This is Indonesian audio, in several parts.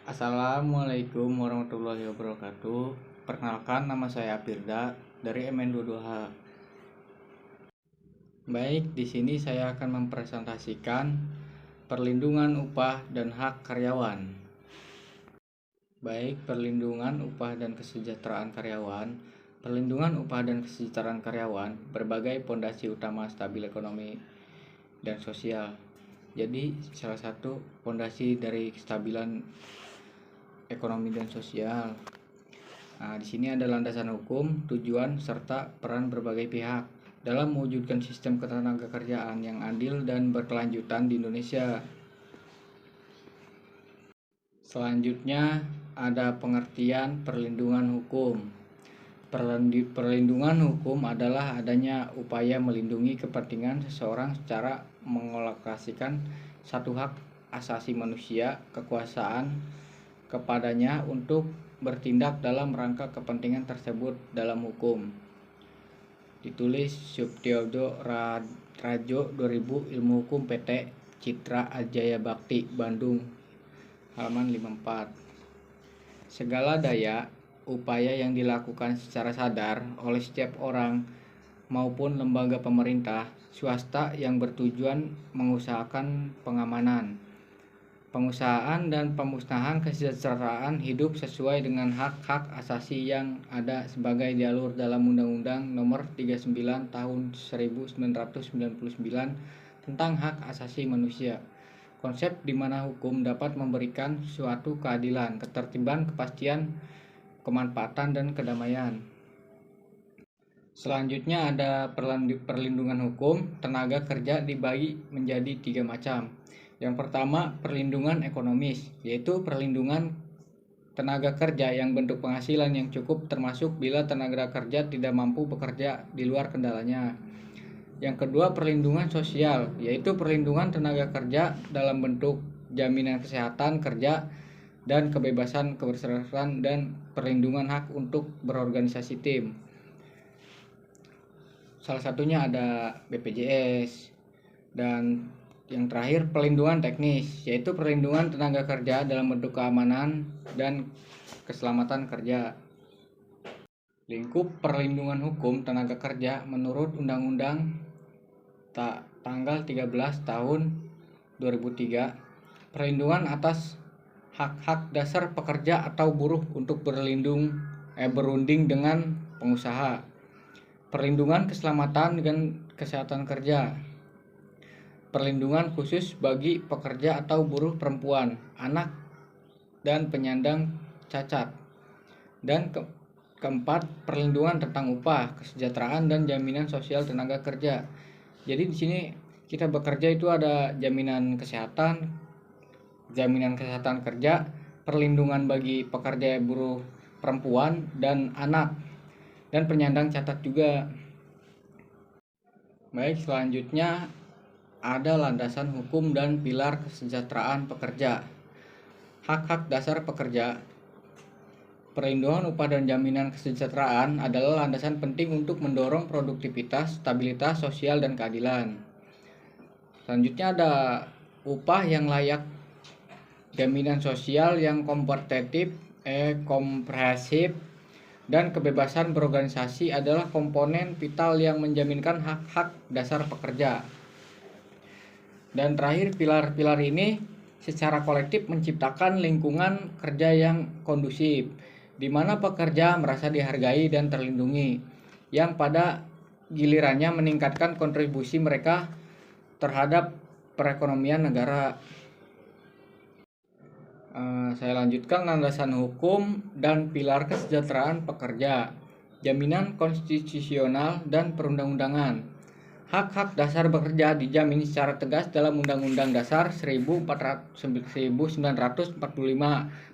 Assalamualaikum warahmatullahi wabarakatuh. Perkenalkan, nama saya Firda dari MN22H. Baik, di sini saya akan mempresentasikan perlindungan upah dan hak karyawan. Baik, perlindungan upah dan kesejahteraan karyawan. Perlindungan upah dan kesejahteraan karyawan berbagai pondasi utama stabil ekonomi dan sosial. Jadi, salah satu pondasi dari kestabilan ekonomi dan sosial. Nah, di sini ada landasan hukum, tujuan, serta peran berbagai pihak dalam mewujudkan sistem ketenagakerjaan yang adil dan berkelanjutan di Indonesia. Selanjutnya ada pengertian perlindungan hukum. Perlindungan hukum adalah adanya upaya melindungi kepentingan seseorang secara mengalokasikan satu hak asasi manusia, kekuasaan kepadanya untuk bertindak dalam rangka kepentingan tersebut dalam hukum. Ditulis Subtiojo Rajo 2000 Ilmu Hukum PT Citra Ajaya Bakti Bandung halaman 54. Segala daya upaya yang dilakukan secara sadar oleh setiap orang maupun lembaga pemerintah swasta yang bertujuan mengusahakan pengamanan, pengusahaan dan pemusnahan kesejahteraan hidup sesuai dengan hak-hak asasi yang ada sebagai diatur dalam Undang-Undang Nomor 39 Tahun 1999 tentang Hak Asasi Manusia. Konsep di mana hukum dapat memberikan suatu keadilan, ketertiban, kepastian, kemanfaatan, dan kedamaian. Selanjutnya ada perlindungan hukum. Tenaga kerja dibagi menjadi 3 macam. Yang pertama, perlindungan ekonomis, yaitu perlindungan tenaga kerja yang bentuk penghasilan yang cukup termasuk bila tenaga kerja tidak mampu bekerja di luar kendalanya. Yang kedua, perlindungan sosial, yaitu perlindungan tenaga kerja dalam bentuk jaminan kesehatan kerja dan kebebasan keberseriusan dan perlindungan hak untuk berorganisasi tim. Salah satunya ada BPJS. Dan yang terakhir, perlindungan teknis, yaitu perlindungan tenaga kerja dalam bentuk keamanan dan keselamatan kerja. Lingkup perlindungan hukum tenaga kerja menurut Undang-Undang tanggal 13 tahun 2003, perlindungan atas hak-hak dasar pekerja atau buruh untuk berunding dengan pengusaha, perlindungan keselamatan dan kesehatan kerja, perlindungan khusus bagi pekerja atau buruh perempuan, anak, dan penyandang cacat. Dan keempat, perlindungan tentang upah, kesejahteraan, dan jaminan sosial tenaga kerja. Jadi di sini kita bekerja itu ada jaminan kesehatan kerja, perlindungan bagi pekerja buruh perempuan dan anak, dan penyandang cacat juga. Baik, selanjutnya ada landasan hukum dan pilar kesejahteraan pekerja. Hak-hak dasar pekerja. Perlindungan upah dan jaminan kesejahteraan adalah landasan penting untuk mendorong produktivitas, stabilitas sosial, dan keadilan. Selanjutnya ada upah yang layak, jaminan sosial yang komprehensif, dan kebebasan berorganisasi adalah komponen vital yang menjaminkan hak-hak dasar pekerja. Dan terakhir, pilar-pilar ini secara kolektif menciptakan lingkungan kerja yang kondusif, di mana pekerja merasa dihargai dan terlindungi, yang pada gilirannya meningkatkan kontribusi mereka terhadap perekonomian negara. Saya lanjutkan landasan hukum dan pilar kesejahteraan pekerja, jaminan konstitusional dan perundang-undangan. Hak-hak dasar bekerja dijamin secara tegas dalam Undang-Undang Dasar 1945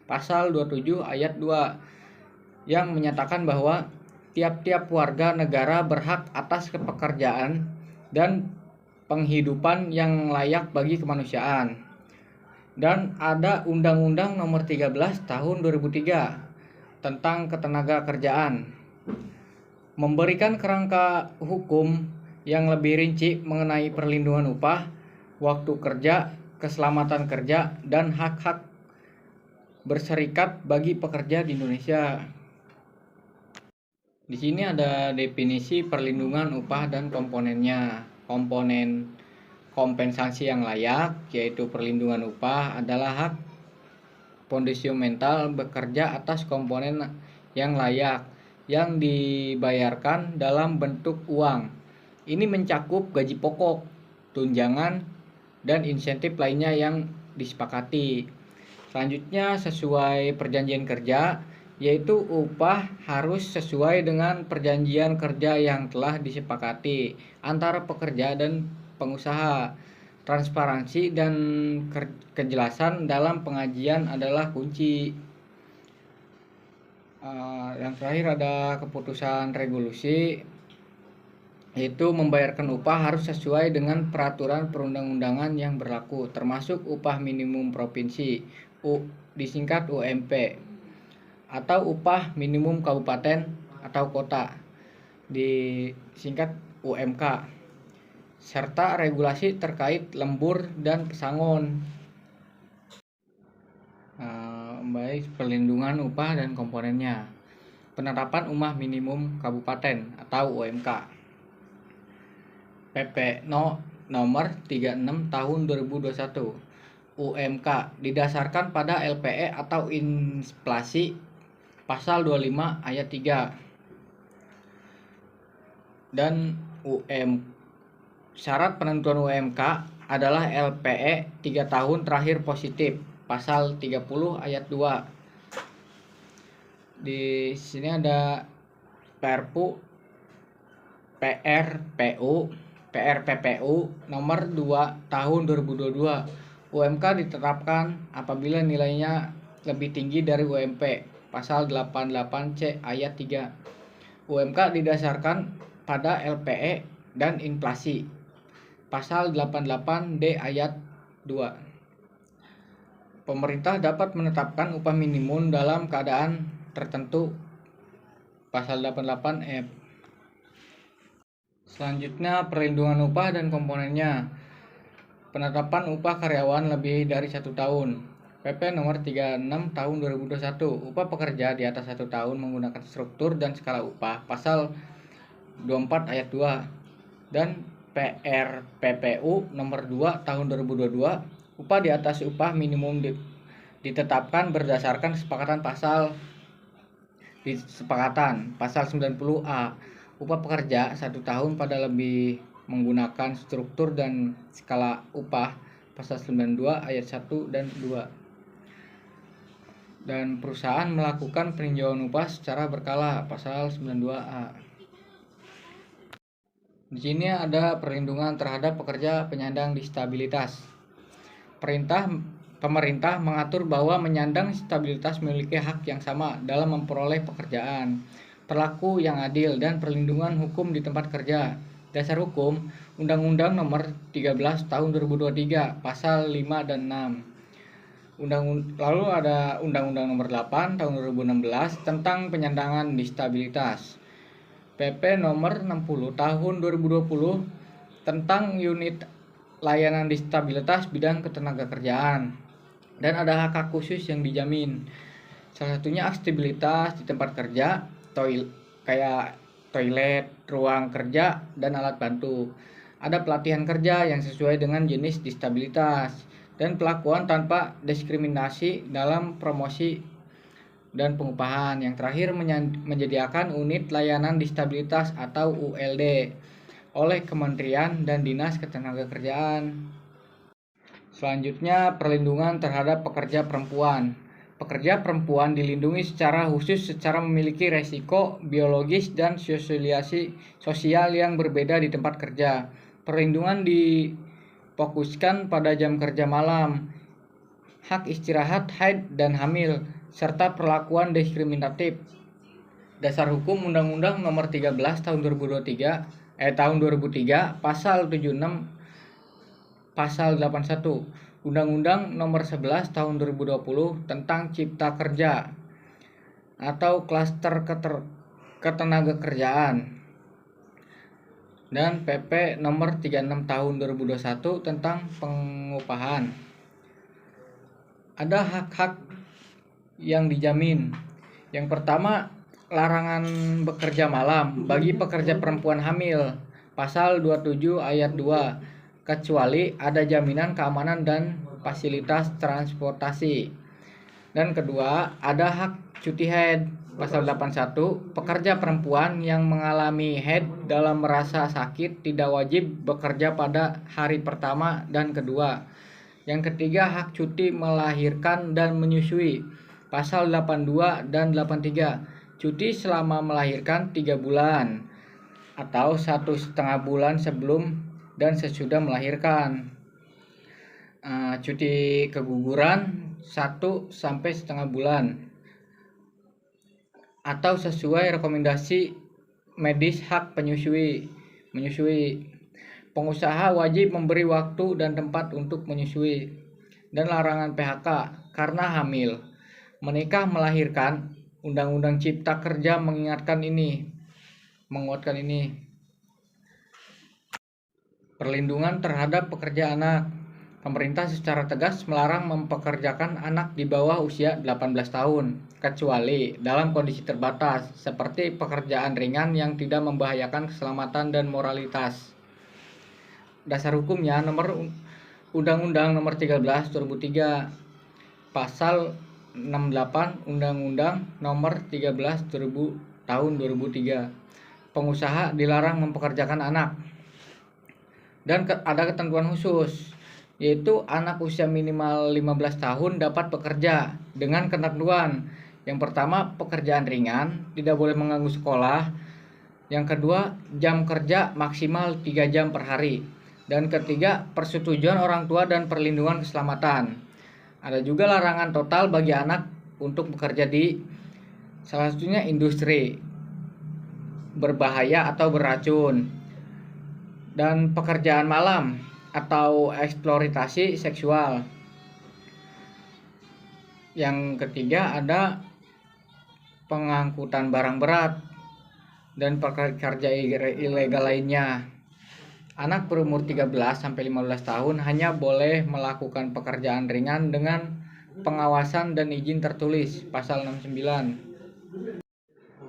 Pasal 27 Ayat 2 yang menyatakan bahwa tiap-tiap warga negara berhak atas pekerjaan dan penghidupan yang layak bagi kemanusiaan. Dan ada Undang-Undang Nomor 13 Tahun 2003 tentang ketenagakerjaan, memberikan kerangka hukum yang lebih rinci mengenai perlindungan upah, waktu kerja, keselamatan kerja, dan hak-hak berserikat bagi pekerja di Indonesia. Di sini ada definisi perlindungan upah dan komponennya. Komponen kompensasi yang layak, yaitu perlindungan upah, adalah hak fundamental bekerja atas komponen yang layak yang dibayarkan dalam bentuk uang. Ini mencakup gaji pokok, tunjangan, dan insentif lainnya yang disepakati. Selanjutnya, sesuai perjanjian kerja, yaitu upah harus sesuai dengan perjanjian kerja yang telah disepakati antara pekerja dan pengusaha. Transparansi dan kejelasan dalam pengajian adalah kunci. Yang terakhir ada keputusan regulasi, yaitu membayarkan upah harus sesuai dengan peraturan perundang-undangan yang berlaku, termasuk upah minimum provinsi, disingkat UMP, atau upah minimum kabupaten atau kota, disingkat UMK, serta regulasi terkait lembur dan pesangon. Baik, perlindungan upah dan komponennya. Penerapan upah minimum kabupaten atau UMK. PP nomor 36 tahun 2021. UMK didasarkan pada LPE atau inflasi pasal 25 ayat 3. Dan syarat penentuan UMK adalah LPE 3 tahun terakhir positif, pasal 30 ayat 2. Di sini ada PRPPU nomor 2 tahun 2022. UMK ditetapkan apabila nilainya lebih tinggi dari UMP, pasal 88C ayat 3. UMK didasarkan pada LPE dan inflasi, pasal 88D ayat 2. Pemerintah dapat menetapkan upah minimum dalam keadaan tertentu, pasal 88F. Selanjutnya, perlindungan upah dan komponennya. Penetapan upah karyawan lebih dari 1 tahun. PP nomor 36 tahun 2021. Upah pekerja di atas 1 tahun menggunakan struktur dan skala upah, pasal 24 ayat 2. Dan PRPPU nomor 2 tahun 2022. Upah di atas upah minimum ditetapkan berdasarkan kesepakatan pasal 90A. Upah pekerja 1 tahun pada lebih menggunakan struktur dan skala upah, pasal 92 ayat 1 dan 2. Dan perusahaan melakukan peninjauan upah secara berkala, pasal 92A. Di sini ada perlindungan terhadap pekerja penyandang disabilitas. Pemerintah mengatur bahwa menyandang disabilitas memiliki hak yang sama dalam memperoleh pekerjaan, perlaku yang adil, dan perlindungan hukum di tempat kerja. Dasar hukum, Undang-Undang Nomor 13 Tahun 2023, Pasal 5 dan 6. Lalu ada Undang-Undang Nomor 8 Tahun 2016 tentang penyandangan disabilitas. PP Nomor 60 Tahun 2020 tentang unit layanan disabilitas bidang ketenagakerjaan. Dan ada hak-hak khusus yang dijamin. Salah satunya aksesibilitas di tempat kerja, kayak toilet, ruang kerja, dan alat bantu. Ada pelatihan kerja yang sesuai dengan jenis disabilitas, dan pelakuan tanpa diskriminasi dalam promosi dan pengupahan. Yang terakhir, menyediakan unit layanan disabilitas atau ULD oleh Kementerian dan Dinas Ketenagakerjaan. Selanjutnya, perlindungan terhadap pekerja perempuan. Pekerja perempuan dilindungi secara khusus secara memiliki resiko biologis dan sosial yang berbeda di tempat kerja. Perlindungan difokuskan pada jam kerja malam, hak istirahat haid dan hamil, serta perlakuan diskriminatif. Dasar hukum Undang-Undang Nomor 13 Tahun 2003, Pasal 76, Pasal 81. Undang-Undang Nomor 11 Tahun 2020 tentang Cipta Kerja atau Klaster Ketenagakerjaan, dan PP Nomor 36 Tahun 2021 tentang pengupahan. Ada hak-hak yang dijamin. Yang pertama, larangan bekerja malam bagi pekerja perempuan hamil, pasal 27 ayat 2, kecuali ada jaminan keamanan dan fasilitas transportasi. Dan kedua, ada hak cuti haid, pasal 81, pekerja perempuan yang mengalami haid dalam merasa sakit tidak wajib bekerja pada hari pertama dan kedua. Yang ketiga, hak cuti melahirkan dan menyusui, pasal 82 dan 83, cuti selama melahirkan 3 bulan atau 1,5 bulan sebelum dan sesudah melahirkan. Cuti keguguran 1-1,5 bulan atau sesuai rekomendasi medis hak menyusui. Pengusaha wajib memberi waktu dan tempat untuk menyusui. Dan larangan PHK karena hamil, menikah, melahirkan. Undang-Undang Cipta Kerja menguatkan ini. Perlindungan terhadap pekerja anak. Pemerintah secara tegas melarang mempekerjakan anak di bawah usia 18 tahun, kecuali dalam kondisi terbatas, seperti pekerjaan ringan yang tidak membahayakan keselamatan dan moralitas. Dasar hukumnya nomor Undang-Undang nomor 13 2003, pasal 68 Undang-Undang nomor 13 tahun 2003. Pengusaha dilarang mempekerjakan anak. Dan ada ketentuan khusus, yaitu anak usia minimal 15 tahun dapat bekerja dengan ketentuan. Yang pertama, pekerjaan ringan, tidak boleh mengganggu sekolah. Yang kedua, jam kerja maksimal 3 jam per hari. Dan ketiga, persetujuan orang tua dan perlindungan keselamatan. Ada juga larangan total bagi anak untuk bekerja di salah satunya industri berbahaya atau beracun, dan pekerjaan malam atau eksploitasi seksual. Yang ketiga, ada pengangkutan barang berat dan pekerja ilegal lainnya. Anak berumur 13-15 tahun hanya boleh melakukan pekerjaan ringan dengan pengawasan dan izin tertulis, pasal 69.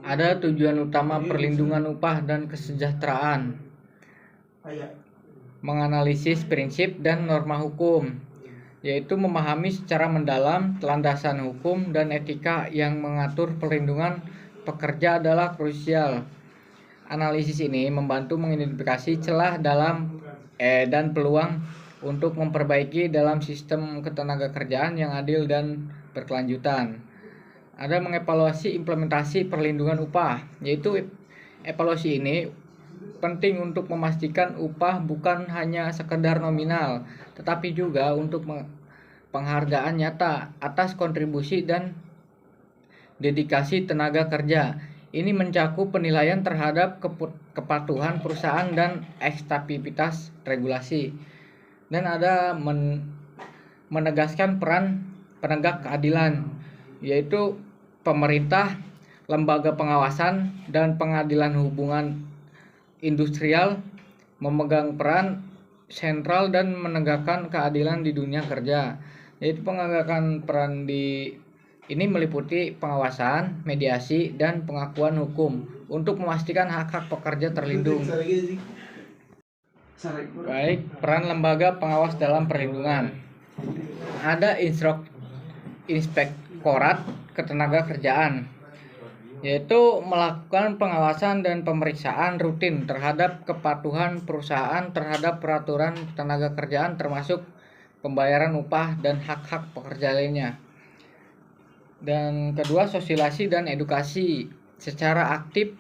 Ada tujuan utama perlindungan upah dan kesejahteraan. Menganalisis prinsip dan norma hukum, yaitu memahami secara mendalam landasan hukum dan etika yang mengatur perlindungan pekerja adalah krusial. Analisis ini membantu mengidentifikasi celah dan peluang untuk memperbaiki dalam sistem ketenagakerjaan yang adil dan berkelanjutan. Ada mengevaluasi implementasi perlindungan upah, yaitu evaluasi ini penting untuk memastikan upah bukan hanya sekedar nominal, tetapi juga untuk penghargaan nyata atas kontribusi dan dedikasi tenaga kerja. Ini mencakup penilaian terhadap kepatuhan perusahaan dan ekstabilitas regulasi. Dan ada menegaskan peran penegak keadilan, yaitu pemerintah, lembaga pengawasan, dan pengadilan hubungan industrial memegang peran sentral dan menegakkan keadilan di dunia kerja. Yaitu penegakan peran ini meliputi pengawasan, mediasi, dan pengakuan hukum untuk memastikan hak-hak pekerja terlindung. Baik, peran lembaga pengawas dalam perlindungan. Ada Inspektorat Ketenagakerjaan, yaitu melakukan pengawasan dan pemeriksaan rutin terhadap kepatuhan perusahaan terhadap peraturan ketenagakerjaan termasuk pembayaran upah dan hak-hak pekerja lainnya. Dan kedua, sosialisasi dan edukasi, secara aktif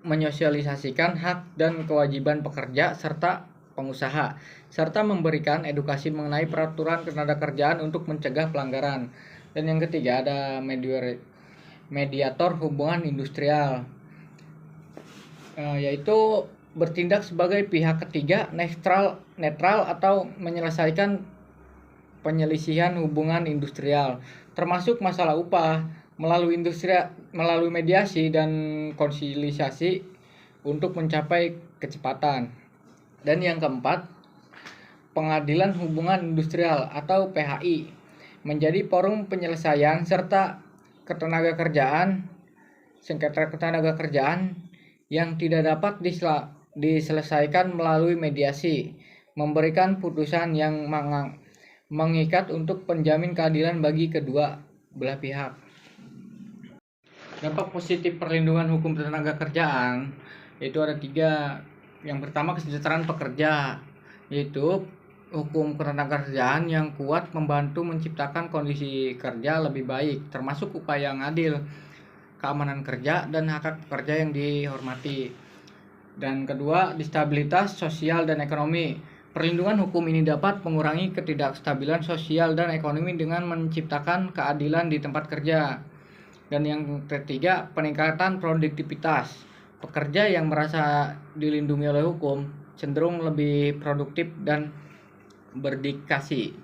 menyosialisasikan hak dan kewajiban pekerja serta pengusaha, serta memberikan edukasi mengenai peraturan ketenagakerjaan untuk mencegah pelanggaran. Dan yang ketiga, ada mediator hubungan industrial, yaitu bertindak sebagai pihak ketiga netral atau menyelesaikan penyelisihan hubungan industrial, termasuk masalah upah, melalui mediasi dan konsiliasi untuk mencapai kecepatan. Dan yang keempat, pengadilan hubungan industrial atau PHI. menjadi forum penyelesaian serta sengketa ketenaga kerjaan yang tidak dapat diselesaikan melalui mediasi, memberikan putusan yang mengikat untuk penjamin keadilan bagi kedua belah pihak. Dampak positif perlindungan hukum tenaga kerjaan itu ada 3. Yang pertama, kesejahteraan pekerja, yaitu hukum ketenaga kerjaan yang kuat membantu menciptakan kondisi kerja lebih baik, termasuk upaya yang adil, keamanan kerja, dan hak pekerja yang dihormati. Dan kedua, stabilitas sosial dan ekonomi. Perlindungan hukum ini dapat mengurangi ketidakstabilan sosial dan ekonomi dengan menciptakan keadilan di tempat kerja. Dan yang ketiga, peningkatan produktivitas. Pekerja yang merasa dilindungi oleh hukum cenderung lebih produktif dan berdedikasi.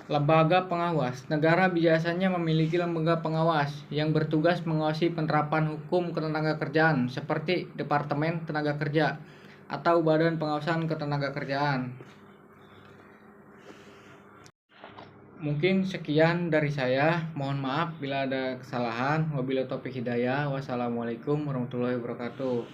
Lembaga pengawas. Negara biasanya memiliki lembaga pengawas yang bertugas mengawasi penerapan hukum ketenaga kerjaan seperti Departemen Tenaga Kerja atau Badan Pengawasan Ketenaga Kerjaan. Mungkin sekian dari saya. Mohon maaf bila ada kesalahan. Wabillahi taufiq hidayah. Wassalamualaikum warahmatullahi wabarakatuh.